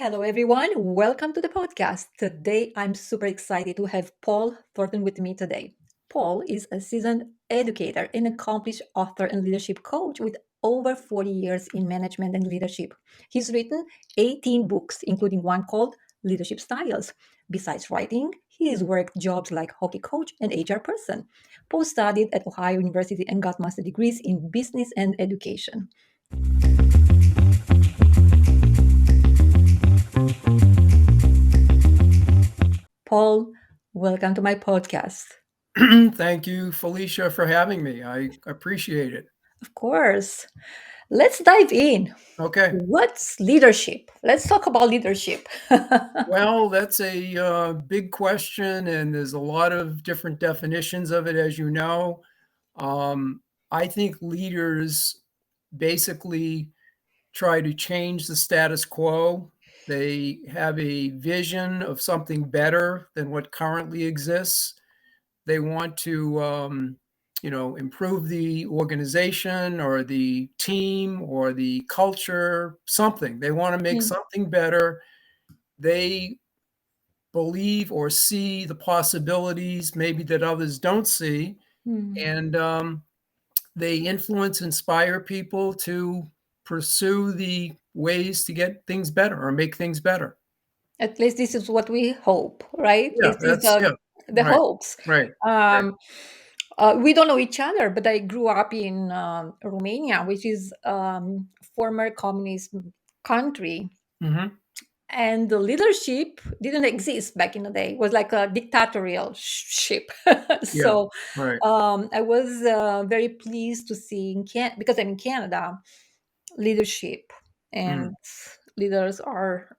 Hello, everyone. Welcome to the podcast. Today, I'm super excited to have Paul Thornton with me today. Paul is a seasoned educator, an accomplished author and leadership coach with over 40 years in management and leadership. He's written 18 books, including one called Leadership Styles. Besides writing, he has worked jobs like hockey coach and HR person. Paul studied at Ohio University and got master degrees in business and education. Paul, welcome to my podcast. Thank you, Felicia, for having me. I appreciate it. Of course. Let's dive in. Okay. What's leadership? Let's talk about leadership. Well, that's a big question, and there's a lot of different definitions of it, as you know. Um, I think leaders basically try to change the status quo. They have a vision of something better than what currently exists. They want to improve the organization or the team or the culture, something. They want to make Mm, something better. They believe or see the possibilities maybe that others don't see, mm. and they influence, inspire people to pursue the ways to get things better or make things better. At least this is what we hope, right? Yeah, This is yeah, the right, hopes. right, right. Um, we don't know each other, but I grew up in Romania, which is former communist country, Hmm. and the leadership didn't exist back in the day. It was like a dictatorial ship. Yeah, So right. I was very pleased to see because I'm in Canada, leadership Mm, and leaders are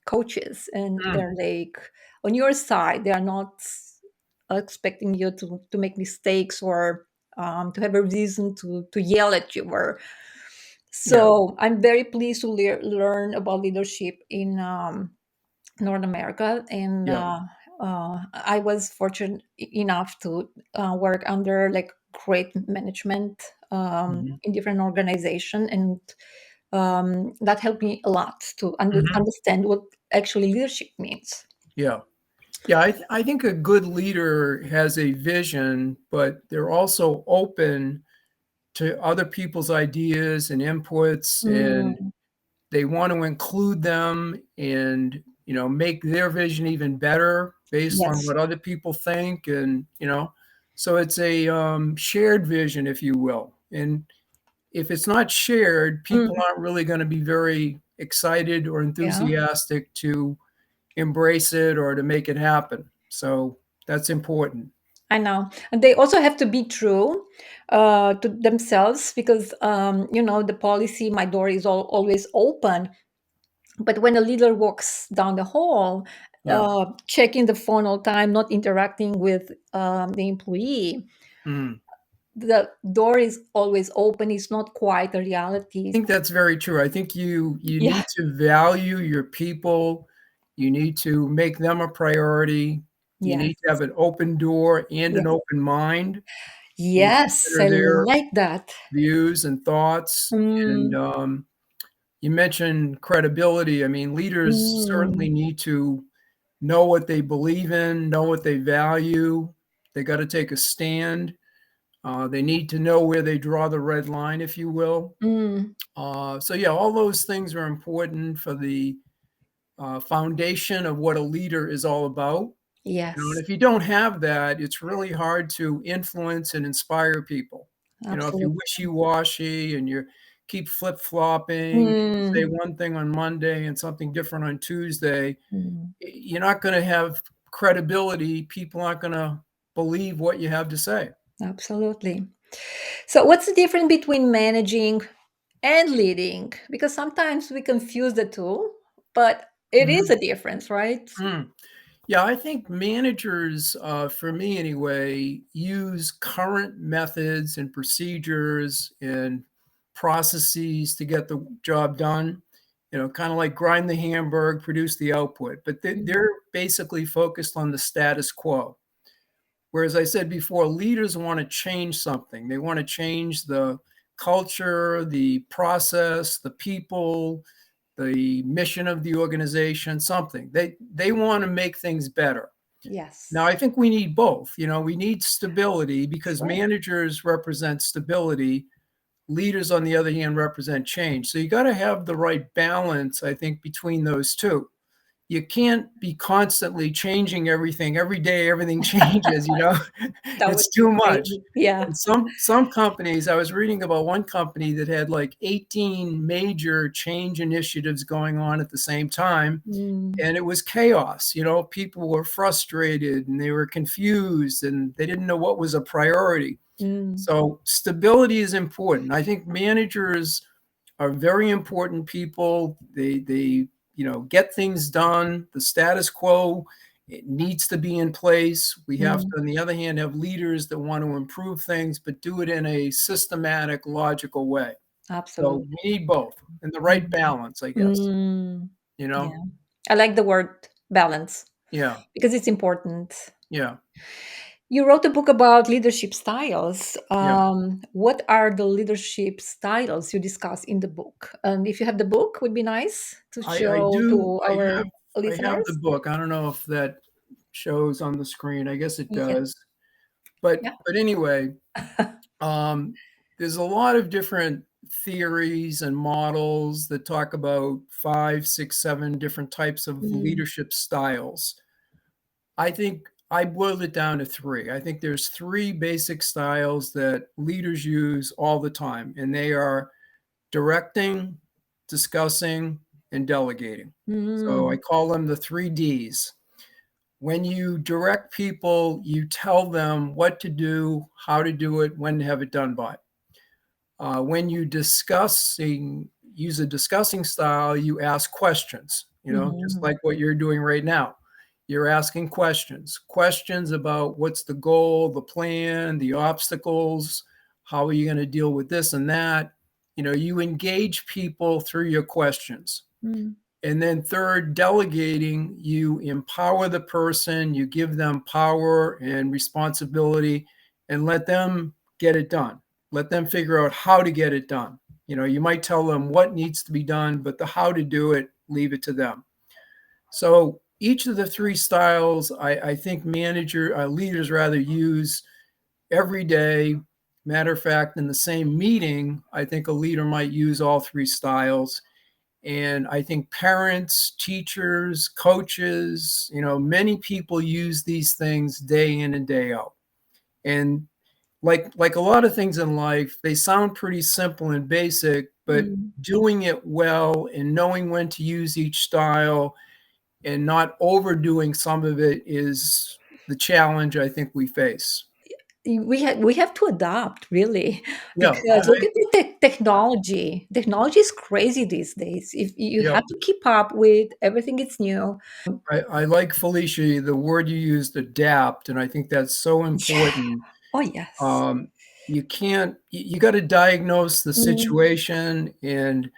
coaches, and mm, they're like on your side. They are not expecting you to make mistakes or to have a reason to yell at you or yeah. so I'm very pleased to learn about leadership in North America, and Yeah. I was fortunate enough to work under like great management Mhm. in different organization, and that helped me a lot to Mhm. understand what actually leadership means. Yeah. Yeah, I think a good leader has a vision, but they're also open to other people's ideas and inputs, and Mm, they want to include them and, make their vision even better based on yes. what other people think, and, so it's a shared vision, if you will. And if it's not shared, people Mm, aren't really going to be very excited or yeah. enthusiastic to embrace it or to make it happen. So that's important. I know. And they also have to be true to themselves because, the policy, my door is always open. But when a leader walks down the hall, Yeah. checking the phone all the time, not interacting with the employee, Mm. the door is always open. It's not quite a reality. I think that's very true. I think you Yeah. need to value your people. You need to make them a priority. You Yes. need to have an open door and Yeah. an open mind and Yes. consider I their like that. views and thoughts. And Mm, you mentioned credibility. I mean, leaders mm, certainly need to know what they believe in, know what they value. They got to take a stand. They need to know where they draw the red line, if you will. mm. So yeah, all those things are important for the foundation of what a leader is all about. And Yes. if you don't have that, it's really hard to influence and inspire people. If you're Absolutely. wishy-washy and you keep flip-flopping, you say Mm, one thing on Monday and something different on Tuesday, mm. you're not going to have credibility. People aren't going to believe what you have to say. Absolutely. So, what's the difference between managing and leading? Because sometimes we confuse the two, but it is Mhm. a difference, right? Mm. Yeah, I think managers, for me anyway, use current methods and procedures and processes to get the job done. Kind of like grind the hamburg, produce the output. But Mm, they're basically focused on the status quo. Whereas I said before, leaders want to change something. They want to change the culture, the process, the people, the mission of the organization, something. They want to make things better. Now, Yes. I think we need both. We need stability because Sure. managers represent stability. Leaders, on the other hand, represent change. So you got to have the right balance, I think, between those two. You can't be constantly changing everything. Every day, everything changes. That would It's be too much. crazy. Yeah. And some companies, I was reading about one company that had like 18 major change initiatives going on at the same time, Mm, and it was chaos. People were frustrated and they were confused and they didn't know what was a priority. mm, So stability is important. I think managers are very important people. They get things done. The status quo, it needs to be in place. We have to, mm. on the other hand, have leaders that want to improve things, but do it in a systematic, logical way. So Absolutely. we need both and the right Mm, balance, I guess. mm. You Yeah. know? I like the word balance Yeah. because it's important. Yeah. You wrote a book about leadership styles. Yeah. What are the leadership styles you discuss in the book? And if you have the book, would be nice to I show do. to I have our I have the listeners. book. I don't know if that shows on the screen. I guess it Yeah. does. But Yeah. but anyway, um, there's a lot of different theories and models that talk about five, six, seven different types of Mm, leadership styles. I think I boiled it down to three. I think there's three basic styles that leaders use all the time, and they are directing, discussing, and delegating. So I mm, call them the three Ds. When you direct people, you tell them what to do, how to do it, when to have it done by. When you use a discussing style, you ask questions, just mhm, like what you're doing right now. You're asking questions about what's the goal, the plan, the obstacles, how are you going to deal with this and that. You engage people through your questions. mm, And then third, delegating, you empower the person, you give them power and responsibility and let them get it done. Let them figure out how to get it done. You might tell them what needs to be done, but the how to do it, leave it to them. So each of the three styles, I think leaders rather use every day. Matter of fact, in the same meeting, I think a leader might use all three styles. And I think parents, teachers, coaches, many people use these things day in and day out. And like a lot of things in life, they sound pretty simple and basic, but mm. doing it well and knowing when to use each style and not overdoing some of it is the challenge I think we face. We have to adapt really Yeah, because look at the technology. Technology is crazy these days. If you yeah. have to keep up with everything, it's new. I like Felicia, the word you used, adapt, and I think that's so Yeah. important. Oh yes. Um, you can't, you got to diagnose the Mm, situation and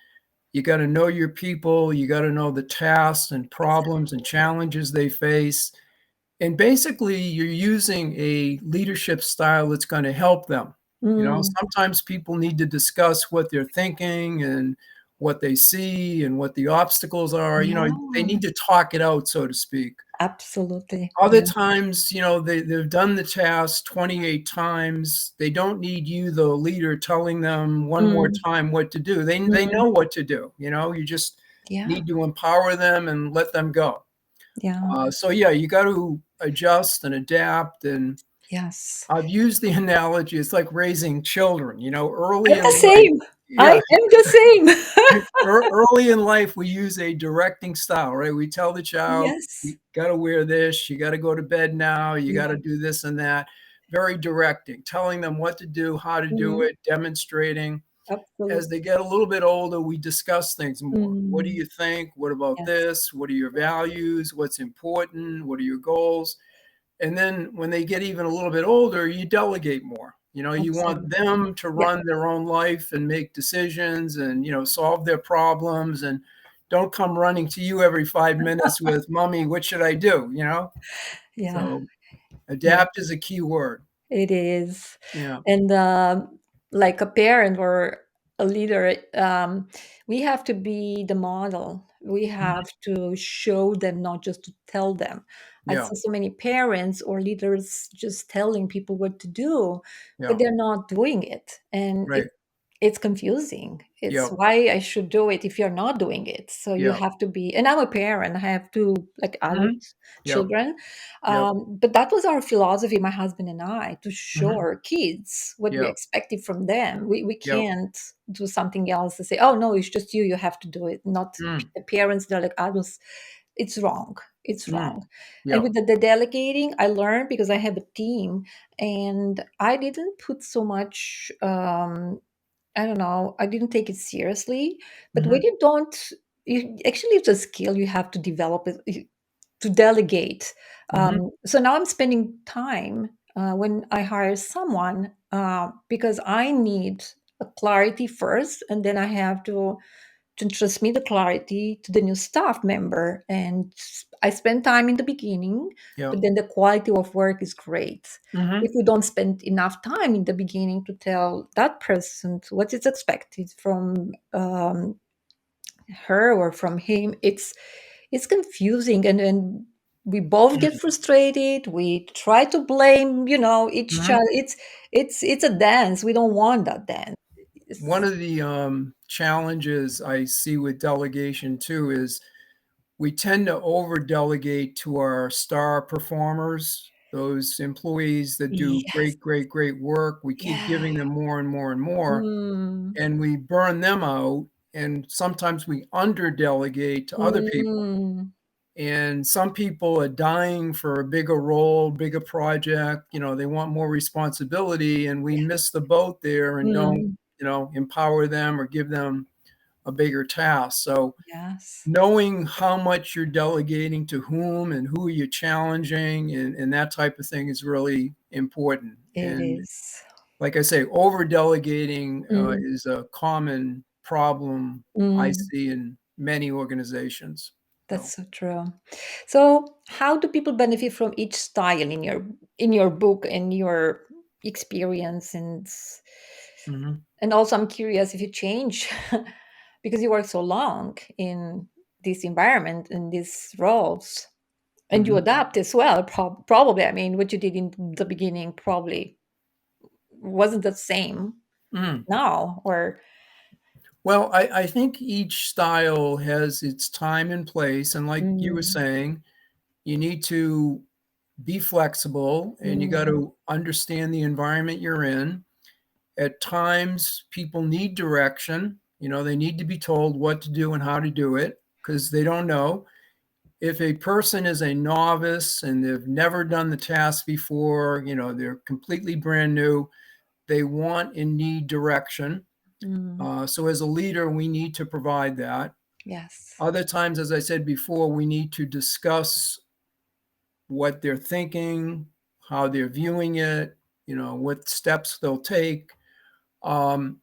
you got to know your people. You got to know the tasks and problems and challenges they face. And basically, you're using a leadership style that's going to help them. mm, Sometimes people need to discuss what they're thinking and what they see and what the obstacles are. They yeah. need to talk it out, so to speak. Absolutely. Other Yeah. times, they've done the task 28 times. They don't need you, the leader, telling them one more Mm, time what to do. They mm, know what to do. You just yeah. need to empower them and let them go. Yeah. So yeah, you got to adjust and adapt. And Yes. I've used the analogy, it's like raising children, I'm early in the life. same. I Yeah, am the same. early in life, we use a directing style, right? We tell the child, you Yes. got to wear this, you got to go to bed now, you got Yeah. to do this and that. Very directing, telling them what to do, how to do Mhm. it, demonstrating. As Absolutely. they get a little bit older, we discuss things more. What do Mm, you think? What about yes. this? What are your values? What's important? What are your goals? And then when they get even a little bit older, you delegate more. You want Absolutely. them to Yeah. run their own life and make decisions and, solve their problems and don't come running to you every 5 minutes with, Mommy, what should I do? Yeah. So Yeah. adapt is a key word. It is. Yeah. And like a parent or a leader, we have to be the model. We have Mhm. to show them, not just to tell them. I Yeah, see so many parents or leaders just telling people what to do, but yeah, they're not doing it. And right. it's confusing. It's Yeah, why I should do it if you're not doing it. So you yeah. have to be, and I'm a parent, I have two like adult Mhm. Yep, children. yep. But that was our philosophy, my husband and I, to show Mhm. our kids what we Yep, expected from them. We yep. can't do something else to say, oh no, it's just you have to do it, not Mm, the parents. They're like adults. It's wrong. It's mm. wrong. And Yep. with the delegating, I learned because I have a team, and I didn't put so much I don't know, I didn't take it seriously. But when Mhm. you don't, you actually, it's a skill you have to develop it, to delegate. Mhm. So now I'm spending time when I hire someone, because I need a clarity first, and then I have to transmit the clarity to the new staff member. And I spend time in the beginning, but Yep. then the quality of work is great. If Mhm. we don't spend enough time in the beginning to tell that person what is expected from her or from him, it's confusing, and then we both get Mm. frustrated. We try to blame, each Mhm. child. It's a dance. We don't want that dance. One It's, of the, challenges I see with delegation too is we tend to over delegate to our star performers, those employees that do yes, great, great, great work. We keep yeah. giving them more and more and more, Mm. and we burn them out, and sometimes we under delegate to other people. Mm. And some people are dying for a bigger role, bigger project, they want more responsibility, and we miss the boat there and don't, Mm. empower them or give them a bigger task. So Yes, knowing how much you're delegating to whom and who you're challenging and that type of thing is really important. it And is. like I say, over delegating Mm. is a common problem I Mm. see in many organizations. That's So, so true. So, how do people benefit from each style in your book and your experience? mhm, And also, I'm curious if you change because you work so long in this environment in these roles, and you mhm. adapt as well. Probably, I mean, what you did in the beginning probably wasn't the same Mm. now, or Well, I think each style has its time and place, and like you were mm, saying, you need to be flexible and you got mm, to understand the environment you're in. At times, people need direction. They need to be told what to do and how to do it because they don't know. If a person is a novice and they've never done the task before, they're completely brand new, they want and need direction. mm, So, as a leader, we need to provide that. yes, Other times, as I said before, we need to discuss what they're thinking, how they're viewing it, what steps they'll take. Um,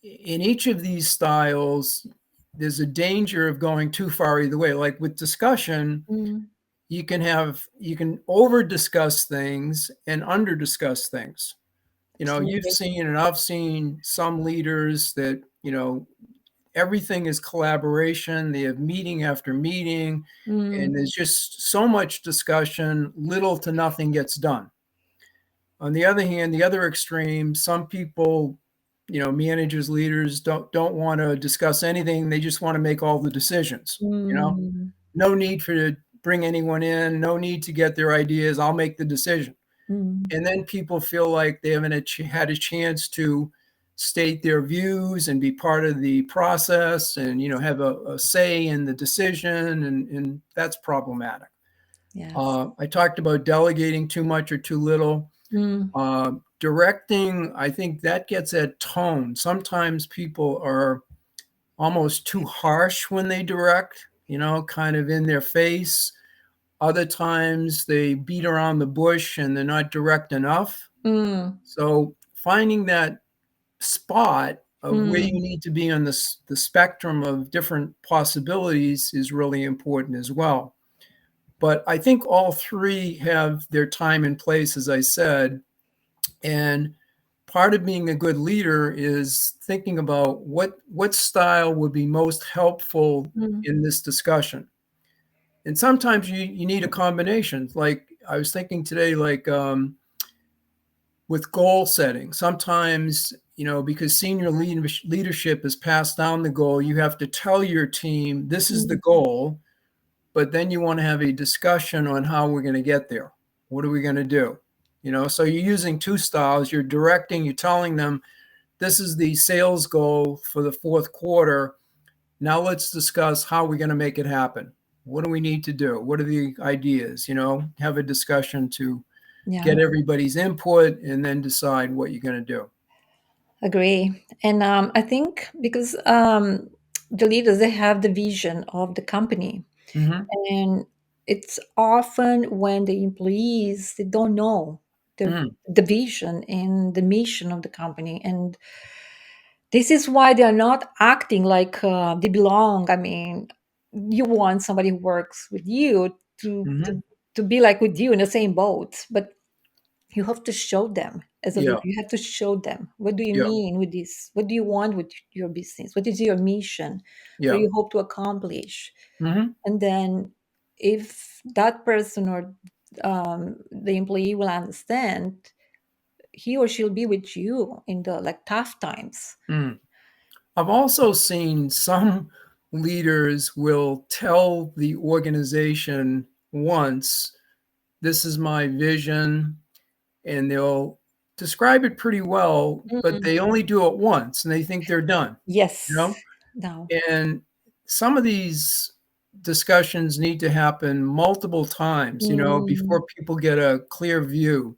in each of these styles, there's a danger of going too far either way. Like with discussion, mm, you can over discuss things and under discuss things. You've absolutely, seen and I've seen some leaders that, everything is collaboration. They have meeting after meeting, and mm, there's just so much discussion, little to nothing gets done. On the other hand, the other extreme, some people, managers, leaders don't want to discuss anything. They just want to make all the decisions. mm, No need for to bring anyone in, no need to get their ideas. I'll make the decision. mm, And then people feel like they haven't had a chance to state their views and be part of the process and have a say in the decision, and that's problematic. yes, I talked about delegating too much or too little. mm, Directing, I think that gets at tone. Sometimes people are almost too harsh when they direct, kind of in their face. Other times they beat around the bush and they're not direct enough. mm, So finding that spot of where you mm, need to be on the spectrum of different possibilities is really important as well. But I think all three have their time and place, as I said, and part of being a good leader is thinking about what style would be most helpful Mm, in this discussion. And sometimes you need a combination. Like I was thinking today, like with goal setting, sometimes, because senior leadership has passed down the goal, you have to tell your team this is the mm, goal, but then you want to have a discussion on how we're going to get there. What are we going to do? So you're using two styles. You're directing, you're telling them this is the sales goal for the fourth quarter. Now let's discuss how we're going to make it happen. What do we need to do? What are the ideas? Have a discussion to yeah, get everybody's input and then decide what you're going to do. agree. And I think because the leaders, they have the vision of the company, Mm-hmm. and it's often when the employees, they don't know Mm-hmm. the vision and the mission of the company, and this is why they are not acting like they belong. I mean, you want somebody who works with you to Mm-hmm. to to be like with you in the same boat, but you have to show them as a leader. Yeah. You have to show them, what do you Yeah. mean with this? What do you want with your business? What is your mission? What do Yeah. you hope to accomplish? Mm-hmm. And then if that person or the employee will understand, he or she'll be with you in the like tough times. Mm. I've also seen some leaders will tell the organization once, this is my vision, and they'll describe it pretty well, but Mm. they only do it once and they think they're done, you Yes. know? No. And some of these discussions need to happen multiple times, Mm, before people get a clear view.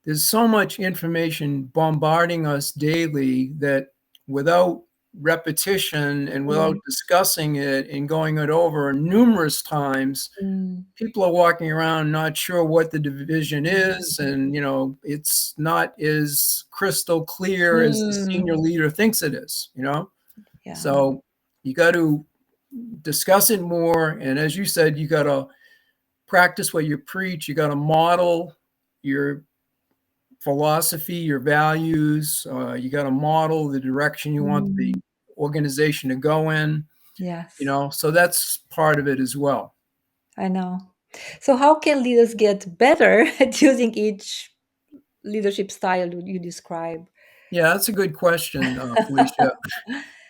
There's so much information bombarding us daily that without repetition and without mm, discussing it and going it over numerous times, mm, people are walking around not sure what the division is, mm, and it's not as crystal clear as the senior mm. leader thinks it is. Yeah. So you got to discuss it more, and as you said, you got to practice what you preach. You got to model your philosophy, your values. You got to model the direction you want the Mm, organization to go in. yes, So that's part of it as well. I know. So how can leaders get better at using each leadership style you describe? Yeah, that's a good question, Felicia.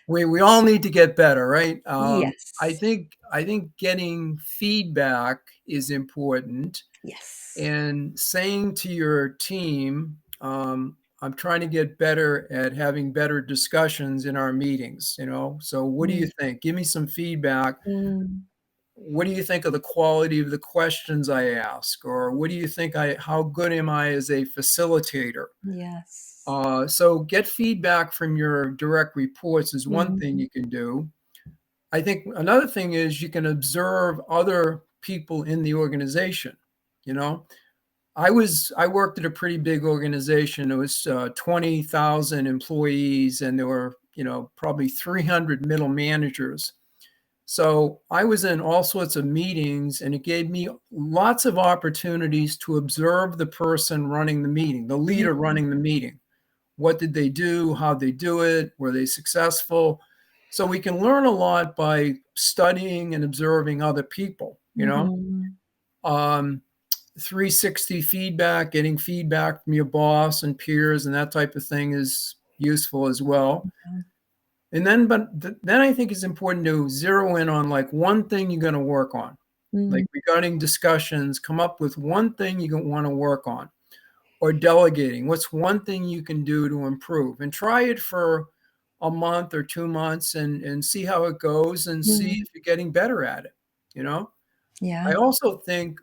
We all need to get better, right? I Yes. think I think getting feedback is important, Yes. and saying to your team, I'm trying to get better at having better discussions in our meetings. So what do you Mm, think? Give me some feedback. mm, What do you think of the quality of the questions I ask? Or what do you think how good am I as a facilitator? yes. So get feedback from your direct reports is one thing Mm, you can do. I think another thing is you can observe other people in the organization. You know, I worked at a pretty big organization. It was 20,000 employees, and there were probably 300 middle managers. So I was in all sorts of meetings, and it gave me lots of opportunities to observe the person running the meeting, the leader mm, running the meeting. What did they do? How'd they do it? Were they successful? So we can learn a lot by studying and observing other people. mhm. Um, 360 feedback, getting feedback from your boss and peers and that type of thing is useful as well. And then, then I think it's important to zero in on like one thing you're going to work on. Mm, Like regarding discussions, come up with one thing you want to work on, or delegating. What's one thing you can do to improve? And try it for a month or 2 months and see how it goes and see mm. if you're getting better at it. I Yeah. also think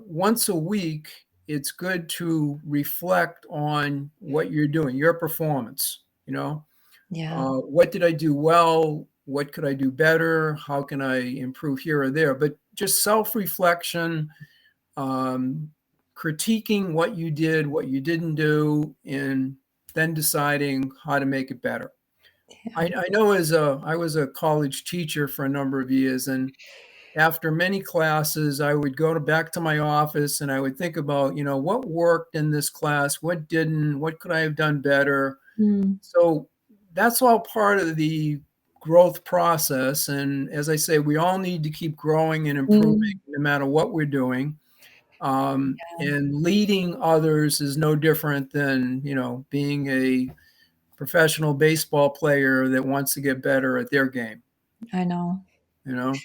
once a week, it's good to reflect on what you're doing, your performance. Yeah. What did I do well? What could I do better? How can I improve here or there? But just self reflection, um, critiquing what you did, what you didn't do, and then deciding how to make it better. Yeah. I know I was a college teacher for a number of years, and after many classes, I would go back to my office and I would think about, what worked in this class, what didn't, what could I have done better. Mm. So that's all part of the growth process. And as I say, we all need to keep growing and improving Mm. no matter what we're doing. And leading others is no different than, being a professional baseball player that wants to get better at their game, I know. you know?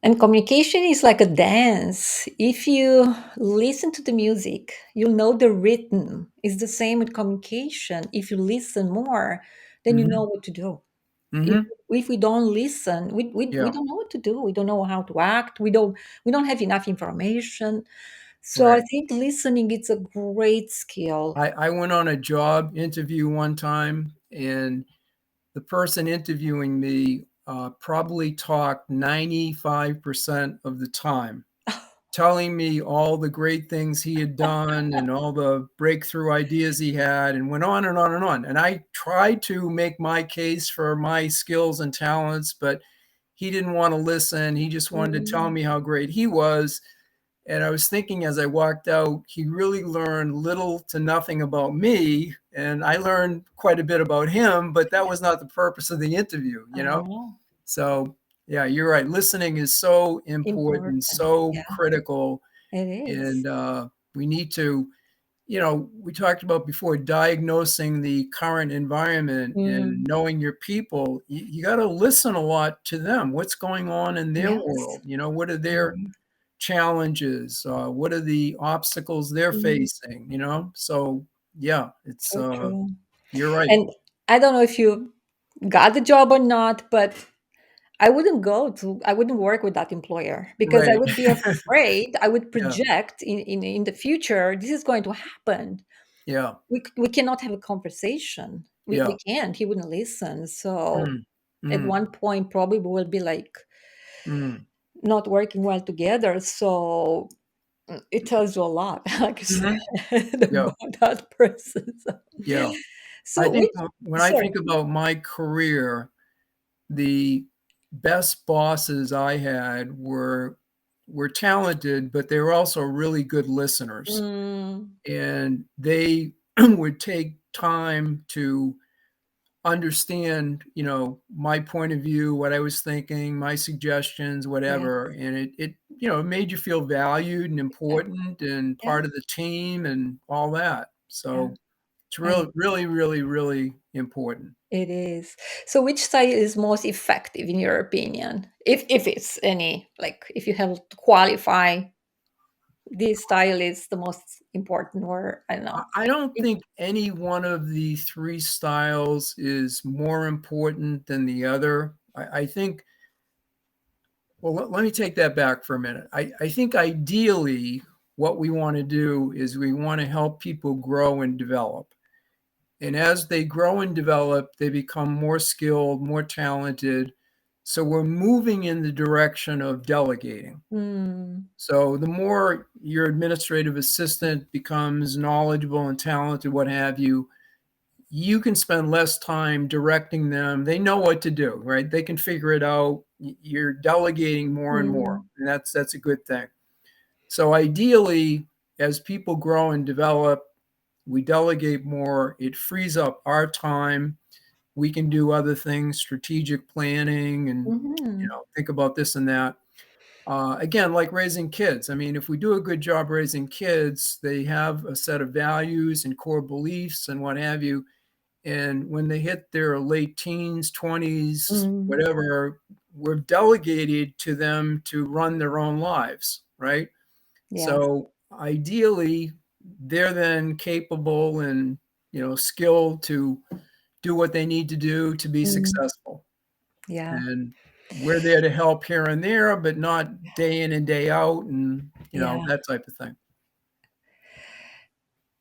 And communication is like a dance. If you listen to the music, you know the rhythm. It's the same with communication. If you listen more, then you know Hmm. what to do. If, Hmm. if we don't listen, we Yeah, don't know what to do. We don't know how to act. We don't have enough information. So I right. think listening is a great skill. I went on a job interview one time, and the person interviewing me probably talked 95% of the time, telling me all the great things he had done and all the breakthrough ideas he had, and went on and on and on. And I tried to make my case for my skills and talents, but he didn't want to listen. He just wanted to tell Mm, me how great he was. And I was thinking as I walked out, he really learned little to nothing about me. And I learned quite a bit about him, but that was not the purpose of the interview. I know. So, yeah, you're right. Listening is so important, Important. so Yeah, critical. it is. And we need to, we talked about before diagnosing the current environment and Mm, knowing your people. You got to listen a lot to them. What's going on in their yes. world? What are their Mm, challenges? What are the obstacles they're mm, facing? So yeah, so true. you're right. And I don't know if you got the job or not, but I wouldn't work with that employer because I Right. would be afraid. I would Yeah. project in the future, this is going to happen. Yeah. We cannot have a conversation. We Yeah. can't. He wouldn't listen. So Mm. at Mm. one point, probably we will be like Mm. not working well together. So it tells you a lot, like you Mhm. said, Yeah. about that person. So, Yeah. I so think which, when I sorry. think about my career, the best bosses I had were talented, but they were also really good listeners. Mm, And they would take time to understand, my point of view, what I was thinking, my suggestions, yeah, whatever. And it made you feel valued and yeah, important and yeah, part of the team and all that. yeah. So it's I really, really, really, really important. It is. So which style is most effective in your opinion? If it's any, like if you have to qualify, this style is the most important, or I don't I know. I don't It- think any one of the three styles is more important than the other. I think, well, let me take that back for a minute. I think ideally, what we want to do is we want to help people grow and develop. And as they grow and develop, they become more skilled, more talented. So we're moving in the direction of delegating. Mm, So the more your administrative assistant becomes knowledgeable and talented, what have you, you can spend less time directing them. They know what to do, right? They can figure it out. You're delegating more and more, mm, and that's a good thing. So ideally, as people grow and develop, we delegate more. It frees up our time. We can do other things, strategic planning, and mhm, think about this and that. Again, like raising kids. I mean, if we do a good job raising kids, they have a set of values and core beliefs and what have you. And when they hit their late teens, 20s, mm, whatever, we're delegated to them to run their own lives, right? yes. So ideally, they're then capable and skilled to do what they need to do to be Mm, successful. yeah, And we're there to help here and there, but not day in and day out, and yeah. that type of thing.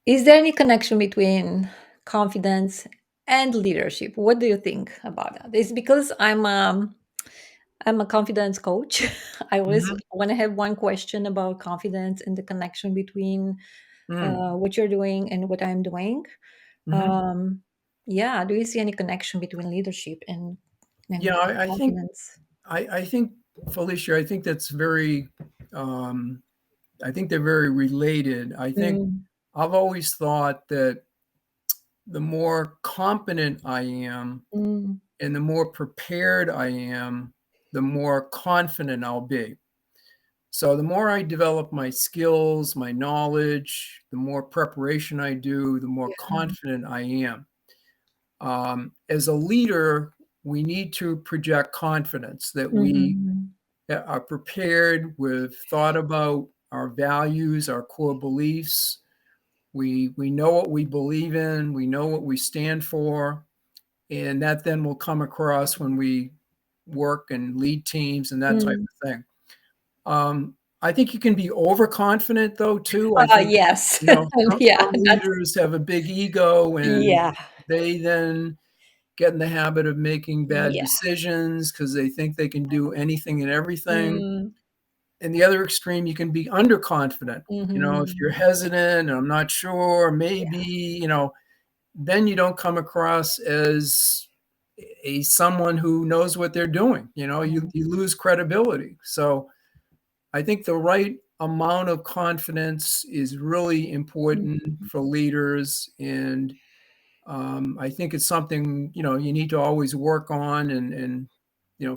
Is there any connection between confidence and leadership? What do you think about that? It's because I'm a confidence coach. I always Mhm. want to have one question about confidence and the connection between Mm. what you're doing and what I'm doing. Mhm. Um, yeah, do you see any connection between leadership and Yeah, I think confidence? I think Felicia, I think that's very, um, I think they're very related. I think Mm, I've always thought that the more competent I am mm, and the more prepared I am, the more confident I'll be. So the more I develop my skills, my knowledge, the more preparation I do, the more yeah. confident I am. As a leader, we need to project confidence that we Mhm. are prepared, we've thought about our values, our core beliefs. We know what we believe in, we know what we stand for, and that then will come across when we work and lead teams and that type Mm. of thing. I think you can be overconfident though too. I think, Yes. you know, Yeah, some that's leaders have a big ego and yeah, they then get in the habit of making bad yeah. decisions because they think they can do anything and everything. Mm, In the other extreme, you can be underconfident. You know, if you're mhm. hesitant, I'm not sure, maybe, Yeah, then you don't come across as a someone who knows what they're doing. yeah. You lose credibility. So I think the right amount of confidence is really important Mhm. for leaders. And I think it's something, you need to always work on and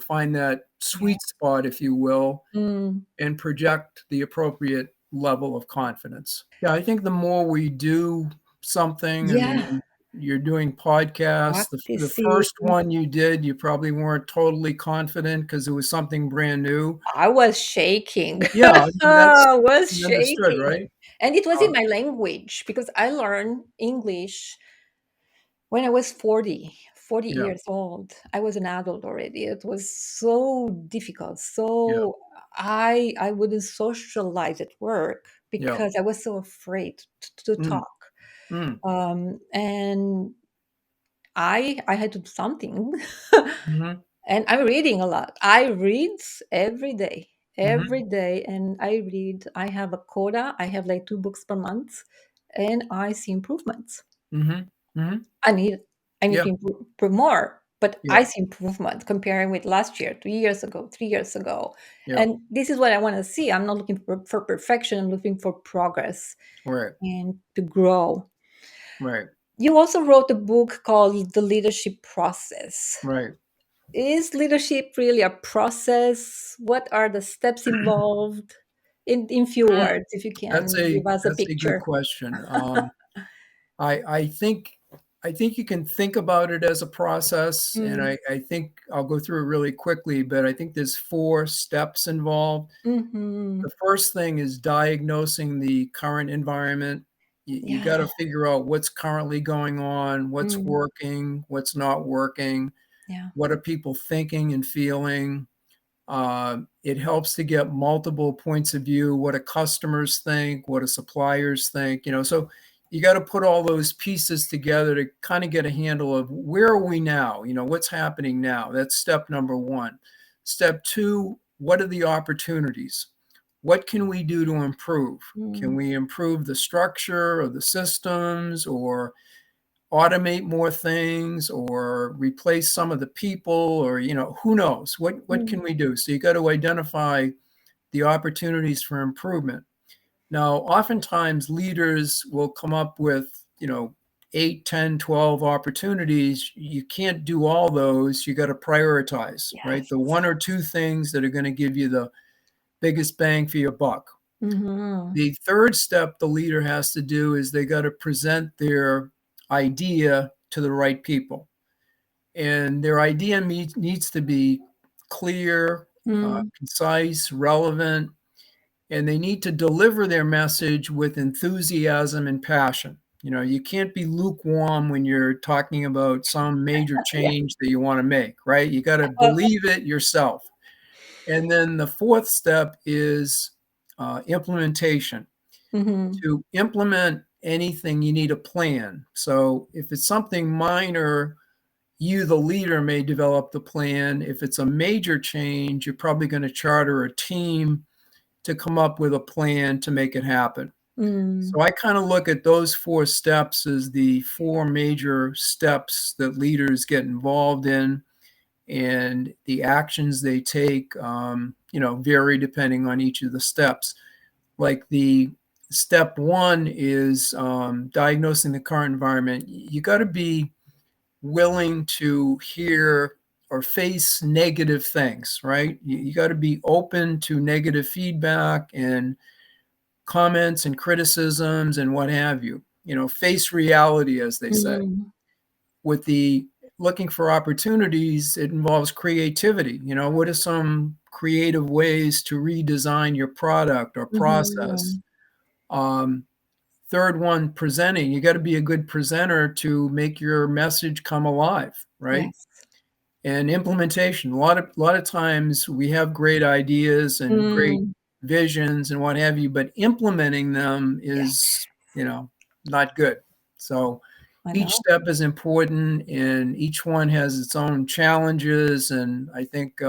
find that Yeah. sweet spot, if you will, Mm. and project the appropriate level of confidence. Yeah, I think the more we do something, I Yeah, mean, you're doing podcasts. The practicing. first one you did, you probably weren't totally confident because it was something brand new. I was shaking. Yeah, I mean, that's I was understood, shaking. right? And it was in Uh, my language because I learned English when I was 40 yeah, years old. I was an adult already. It was so difficult. yeah, So I wouldn't socialize at work yeah. because I was so afraid to Mm, talk. mm, And I had to do something. mhm, And I'm reading a lot. I read every day, mhm, every day, and I read. I have a quota. I have like 2 books per month, and I see improvements. mhm, mhm. I need I need Yeah, to improve more, but yeah, I see improvement comparing with last year, 2 years ago, 3 years ago, yeah. and this is what I want to see. I'm not looking for perfection. I'm looking for progress Right, and to grow. right, You also wrote a book called The Leadership Process. right. Is leadership really a process? What are the steps involved? In few Mm, words, if you can give us a that's a good picture. question. I I think I think you can think about it as a process, and Mm, I think I'll go through it really quickly, but I think there's 4 steps involved. mhm. The first thing is diagnosing the current environment. You Yeah. gotta figure out what's currently going on, what's Mm, working, what's not working, yeah. what are people thinking and feeling. It helps to get multiple points of view, what do customers think, what do suppliers think, so you got to put all those pieces together to kind of get a handle of where are we now, what's happening now. That's step number one. Step two, what are the opportunities? What can we do to improve? Can Mm, we improve the structure of the systems or automate more things or replace some of the people or who knows what mm, can we do. So you got to identify the opportunities for improvement. Now oftentimes leaders will come up with 8, 10, 12 opportunities. You can't do all those. You got to prioritize, right? yes. The one or two things that are going to give you the biggest bang for your buck. Mhm. The third step the leader has to do is they got to present their idea to the right people. And their idea needs to be clear, Mm, concise, relevant, and they need to deliver their message with enthusiasm and passion. You can't be lukewarm when you're talking about some major yeah. change that you want to make, right? You got to Uh, believe it yourself. And then the fourth step is implementation. mhm. To implement anything, you need a plan. So if it's something minor, you, the leader, may develop the plan. If it's a major change, you're probably going to charter a team to come up with a plan to make it happen. Mm, So I kind of look at those 4 steps as the 4 major steps that leaders get involved in. and the actions they take, vary depending on each of the steps. Like the step one is diagnosing the current environment. You got to be willing to hear or face negative things, right? You got to be open to negative feedback and comments and criticisms and what have you. Face reality, as they say. Mm, With the looking for opportunities, it involves creativity. What are some creative ways to redesign your product or process? mhm. Um, Third one, presenting. You got to be a good presenter to make your message come alive, right? Yes. And implementation. A lot of times we have great ideas and great Mm, visions and what have you, but implementing them yeah, is, not good. So I each know. step is important, and each one has its own challenges. And I think,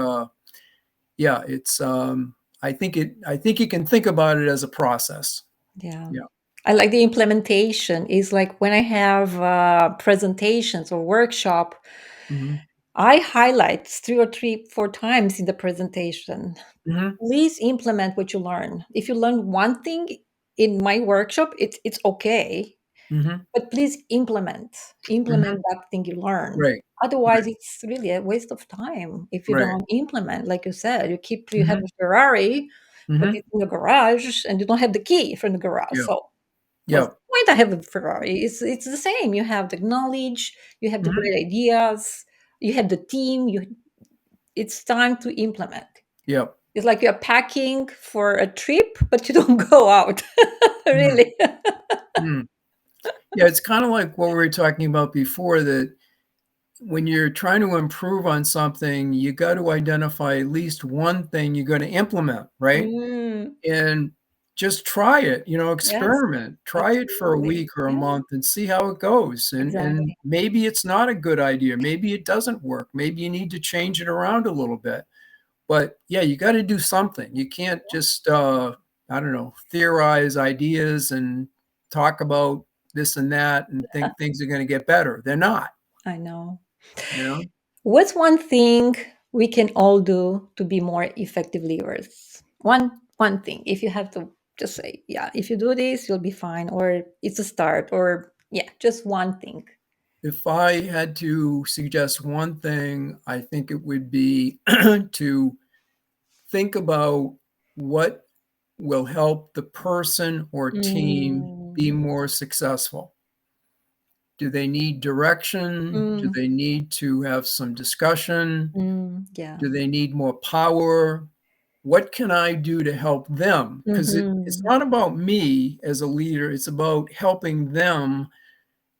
yeah, it's. I think you can think about it as a process. Yeah. Yeah. I like the implementation is like when I have presentations or workshop, Hmm. I highlight three or three, four times in the presentation. Hmm. Please implement what you learn. If you learn one thing in my workshop, it's okay. Hmm. But please implement Hmm. that thing you learned. Right. Otherwise, Right. it's really a waste of time if you Right. don't implement. Like you said, you have Hmm. a Ferrari, but Hmm. it's in the garage, and you don't have the key from the garage. Yeah. So what's Yeah. the point? I have a Ferrari. It's the same. You have the knowledge, you have the Hmm. great ideas, you have the team. It's time to implement. Yeah. It's like you're packing for a trip, but you don't go out. Mm. Really. Mm. Yeah, it's kind of like what we were talking about before, that when you're trying to improve on something, you got to identify at least one thing you're going to implement, right? Mm, And just try it, yes, experiment. Try it for a absolutely. week or a Yeah, month and see how it goes. And exactly. maybe it's not a good idea. Maybe it doesn't work. Maybe you need to change it around a little bit. But yeah, you got to do something. You can't just I don't know, theorize ideas and talk about this and that and think things are going to get better. They're not, I know. you know. What's one thing we can all do to be more effective leaders? One thing. If you have to just say, yeah, if you do this, you'll be fine, or it's a start, or yeah, just one thing. If I had to suggest one thing, I think it would be to think about what will help the person or team be Mm, more successful. Do they need direction? Do mm, they need to have some discussion? yeah. Do they need more power? What can I do to help them? Because it's Mm-hmm. not about me as a leader, it's about helping them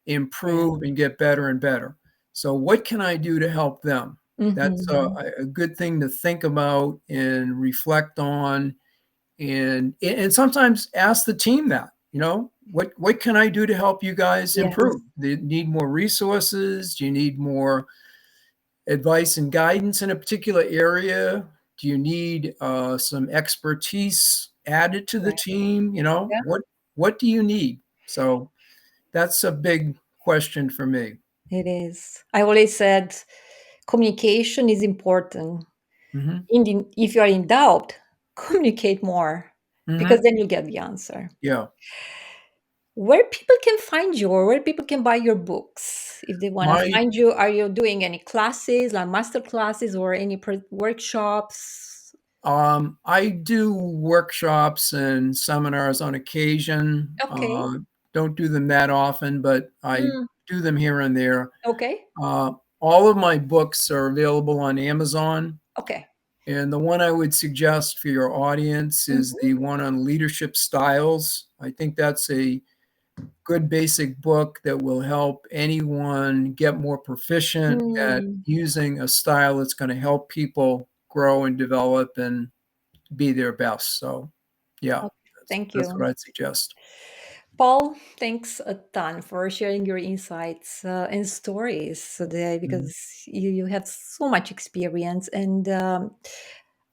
Yeah. improve and get better and better. So, what can I do to help them? That's Mm-hmm. a good thing to think about and reflect on, and sometimes ask the team that, what can I do to help you guys Yes. improve? Do you need more resources? Do you need more advice and guidance in a particular area? Do you need some expertise added to the Right. team? Yeah, What do you need? So that's a big question for me. it is. I always said communication is important. Hmm. If you are in doubt, communicate more because Hmm. then you get the answer. Yeah. Where people can find you or where people can buy your books if they want to My find you, are you doing any classes like master classes or any workshops? I do workshops and seminars on occasion. Okay. Don't do them that often, but I Mm, do them here and there. okay. Uh, all of my books are available on Amazon. Okay. And the one I would suggest for your audience is Mhm. the one on leadership styles. I think that's a good basic book that will help anyone get more proficient at Mm, using a style that's going to help people grow and develop and be their best. So, yeah, okay. Thank that's you. what I'd suggest. Paul, thanks a ton for sharing your insights and stories today Mhm. because you have so much experience. And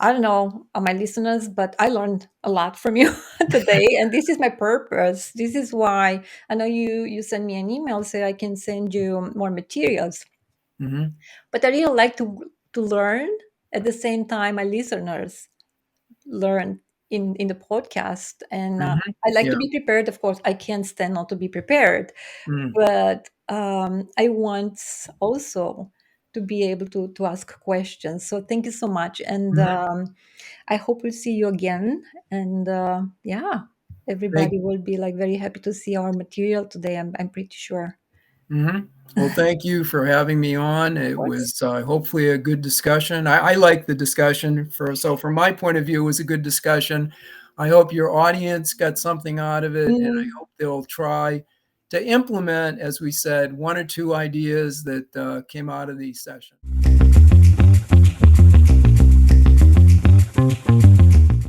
I don't know my listeners, but I learned a lot from you today. And this is my purpose. This is why I know you send me an email, say I can send you more materials. Mhm. But I really like to to learn. At the same time, my listeners learn in the podcast, and Mhm. I like to Yeah. be prepared. Of course, I can't stand not to be prepared, Mm. but I want also to be able to ask questions. So thank you so much, and Mhm. I hope we'll see you again. And yeah, Thank everybody will be like very happy to see our material today. I'm pretty sure. Mhm. Well, thank you for having me on. Of It course. was, hopefully a good discussion. I like the discussion from my point of view, it was a good discussion. I hope your audience got something out of it, and I Mm, hope they'll try to implement, as we said, 1 or 2 ideas that, came out of these sessions.